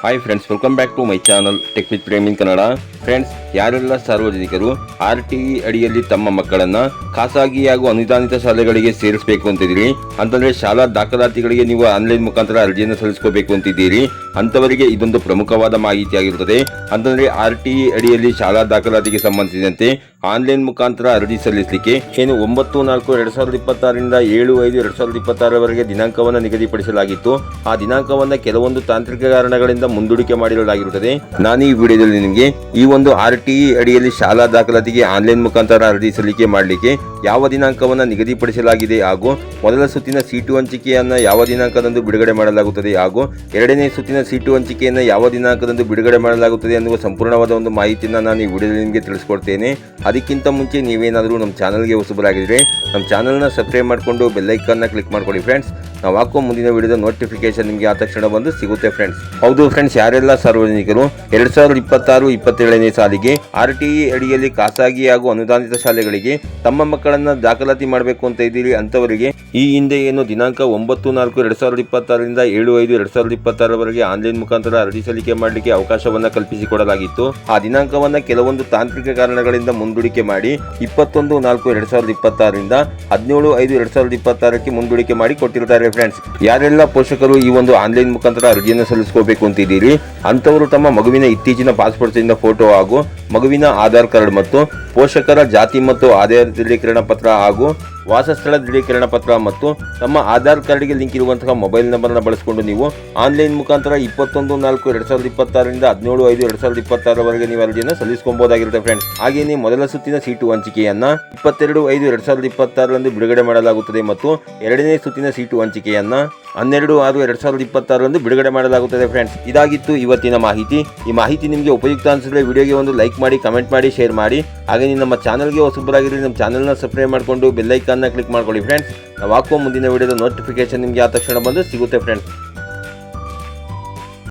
Hi friends, welcome back to my channel tech with Prem in Kannada. Friends, ಯಾರೆಲ್ಲ ಸಾರ್ವಜನಿಕರು RTE ಅಡಿಯಲ್ಲಿ ತಮ್ಮ ಮಕ್ಕಳನ್ನ ಖಾಸಗಿ ಹಾಗೂ ಅನುದಾನಿತ ಶಾಲೆಗಳಿಗೆ ಸೇರಿಸಬೇಕು ಅಂತಿದ್ದೀರಿ, ಅಂತಂದ್ರೆ ಶಾಲಾ ದಾಖಲಾತಿಗಳಿಗೆ ನೀವು ಆನ್ಲೈನ್ ಮುಖಾಂತರ ಅರ್ಜಿಯನ್ನು ಸಲ್ಲಿಸಬೇಕು ಅಂತಿದ್ದೀರಿ, ಅಂತವರಿಗೆ ಇದೊಂದು ಪ್ರಮುಖವಾದ ಮಾಹಿತಿ ಆಗಿರುತ್ತದೆ. ಅಂತಂದ್ರೆ RTE ಅಡಿಯಲ್ಲಿ ಶಾಲಾ ದಾಖಲಾತಿಗೆ ಸಂಬಂಧಿಸಿದಂತೆ ಆನ್ಲೈನ್ ಮುಖಾಂತರ ಅರ್ಜಿ ಸಲ್ಲಿಸಲಿಕ್ಕೆ 9/4/2026 ರಿಂದ 7/5/2026 ದಿನಾಂಕವನ್ನು ನಿಗದಿಪಡಿಸಲಾಗಿತ್ತು. ಆ ದಿನಾಂಕವನ್ನು ಕೆಲವೊಂದು ತಾಂತ್ರಿಕ ಕಾರಣಗಳಿಂದ ಮುಂದೂಡಿಕೆ ಮಾಡಿರಲಾಗಿರುತ್ತದೆ. ನಾನು ಈ ವಿಡಿಯೋದಲ್ಲಿ ನಿಮಗೆ ಈ ಒಂದು RTE ಅಡಿಯಲ್ಲಿ ಶಾಲಾ ದಾಖಲಾತಿಗೆ ಆನ್ಲೈನ್ ಮುಖಾಂತರ ಅರ್ಜಿ ಸಲ್ಲಿಕೆ ಮಾಡಲಿಕ್ಕೆ ಯಾವ ದಿನಾಂಕವನ್ನು ನಿಗದಿಪಡಿಸಲಾಗಿದೆ ಹಾಗೂ ಮೊದಲ ಸುತ್ತಿನ ಸೀಟು ಹಂಚಿಕೆಯನ್ನು ಯಾವ ದಿನಾಂಕದಂದು ಬಿಡುಗಡೆ ಮಾಡಲಾಗುತ್ತದೆ ಹಾಗೂ ಎರಡನೇ ಸುತ್ತಿನ ಸೀಟು ಹಂಚಿಕೆಯನ್ನು ಯಾವ ದಿನಾಂಕದಂದು ಬಿಡುಗಡೆ ಮಾಡಲಾಗುತ್ತದೆ ಅನ್ನುವ ಸಂಪೂರ್ಣವಾದ ಒಂದು ಮಾಹಿತಿಯನ್ನು ನಾನು ಈ ವಿಡಿಯೋದಲ್ಲಿ ನಿಮಗೆ ತಿಳಿಸ್ಕೊಡ್ತೇನೆ. ಅದಕ್ಕಿಂತ ಮುಂಚೆ ನೀವೇನಾದರೂ ನಮ್ಮ ಚಾನಲ್ಗೆ ಹೊಸಬರಾಗಿದ್ದರೆ ನಮ್ಮ ಚಾನಲ್ನ ಸಬ್ಸ್ಕ್ರೈಬ್ ಮಾಡಿಕೊಂಡು ಬೆಲ್ಲೈಕನ್ನ ಕ್ಲಿಕ್ ಮಾಡ್ಕೊಳ್ಳಿ ಫ್ರೆಂಡ್ಸ್. ನಾವು ಹಾಕೋ ಮುಂದಿನ ವಿಡಿಯೋದ ನೋಟಿಫಿಕೇಶನ್ ನಿಮಗೆ ಆ ತಕ್ಷಣ ಬಂದು ಸಿಗುತ್ತೆ ಫ್ರೆಂಡ್ಸ್. ಹೌದು ಫ್ರೆಂಡ್ಸ್, ಯಾರೆಲ್ಲ ಸಾರ್ವಜನಿಕರು 2026-27ನೇ ಸಾಲಿಗೆ RTE ಅಡಿಯಲ್ಲಿ ಖಾಸಗಿ ಹಾಗೂ ಅನುದಾನಿತ ಶಾಲೆಗಳಿಗೆ ತಮ್ಮ ಮಕ್ಕಳನ್ನ ದಾಖಲಾತಿ ಮಾಡಬೇಕು ಅಂತ ಇದ್ದೀರಿ, ಅಂತವರಿಗೆ ಈ ಹಿಂದೆ ಏನು ದಿನಾಂಕ 9/4/2026 ರಿಂದ 7/5/2026 ಆನ್ಲೈನ್ ಮುಖಾಂತರ ಅರ್ಜಿ ಸಲ್ಲಿಕೆ ಮಾಡಲಿಕ್ಕೆ ಅವಕಾಶವನ್ನ ಕಲ್ಪಿಸಿಕೊಡಲಾಗಿತ್ತು. ಆ ದಿನಾಂಕವನ್ನ ಕೆಲವೊಂದು ತಾಂತ್ರಿಕ ಕಾರಣಗಳಿಂದ ಮುಂದೂಡಿಕೆ ಮಾಡಿ 21/4/2026 ರಿಂದ 17/5/2026 ಮುಂದೂಡಿಕೆ ಮಾಡಿ ಕೊಟ್ಟಿರ್ತಾರೆ ಫ್ರೆಂಡ್ಸ್. ಯಾರೆಲ್ಲ ಪೋಷಕರು ಈ ಒಂದು ಆನ್ಲೈನ್ ಮುಖಾಂತರ ಅರ್ಜಿಯನ್ನು ಸಲ್ಲಿಸಬೇಕು ಅಂತಿದ್ದೀರಿ, ಅಂತವರು ತಮ್ಮ ಮಗುವಿನ ಇತ್ತೀಚಿನ ಪಾಸ್ಪೋರ್ಟ್ ಸೈಜ್ನ ಫೋಟೋ ಹಾಗೂ ಮಗುವಿನ ಆಧಾರ್ ಕಾರ್ಡ್ ಮತ್ತು ಪೋಷಕರ ಜಾತಿ ಮತ್ತು ಆದಾಯ ದೃಢೀಕರಣ ಪತ್ರ ಹಾಗೂ ವಾಸಸ್ಥಳ ದೃಢೀಕರಣ ಪತ್ರ ಮತ್ತು ತಮ್ಮ ಆಧಾರ್ ಕಾರ್ಡ್ಗೆ ಲಿಂಕ್ ಇರುವಂತಹ ಮೊಬೈಲ್ ನಂಬರ್ನ ಬಳಸಿಕೊಂಡು ನೀವು ಆನ್ಲೈನ್ ಮುಖಾಂತರ 21/4/2026 ರಿಂದ 17/5/2026 ನೀವು ಅರ್ಜಿಯನ್ನು ಸಲ್ಲಿಸಬಹುದಾಗಿರುತ್ತೆ ಫ್ರೆಂಡ್ಸ್. ಹಾಗೆಯೇ ಮೊದಲ ಸುತ್ತಿನ ಸೀಟು ಹಂಚಿಕೆಯನ್ನ 22/5/2026 ಬಿಡುಗಡೆ ಮಾಡಲಾಗುತ್ತದೆ ಮತ್ತು ಎರಡನೇ ಸುತ್ತಿನ ಸೀಟು ಹಂಚಿಕೆಯನ್ನ 12/6/2026 ಬಿಡುಗಡೆ ಮಾಡಲಾಗುತ್ತದೆ ಫ್ರೆಂಡ್ಸ್. ಇದಾಗಿತ್ತು ಇವತ್ತಿನ ಮಾಹಿತಿ. ಈ ಮಾಹಿತಿ ನಿಮಗೆ ಉಪಯುಕ್ತ ಅನಿಸಿದ್ರೆ ವಿಡಿಯೋಗೆ ಒಂದು ಲೈಕ್ ಮಾಡಿ, ಕಮೆಂಟ್ ಮಾಡಿ, ಶೇರ್ ಮಾಡಿ. ಹಾಗೆ ನೀವು ನಮ್ಮ ಚಾನಲ್ಗೆ ಹೊಸಬರಾಗಿದ್ರೆ ನಮ್ಮ ಚಾನಲ್ನ ಸಬ್ಸ್ಕ್ರೈಬ್ ಮಾಡಿಕೊಂಡು ಬೆಲ್ಲೈಕನ್ನ ಕ್ಲಿಕ್ ಮಾಡ್ಕೊಳ್ಳಿ ಫ್ರೆಂಡ್ಸ್. ನಾವು ಹಾಕುವ ಮುಂದಿನ ವಿಡಿಯೋದ ನೋಟಿಫಿಕೇಶನ್ ನಿಮಗೆ ಆ ತಕ್ಷಣ ಬಂದು ಸಿಗುತ್ತೆ ಫ್ರೆಂಡ್ಸ್.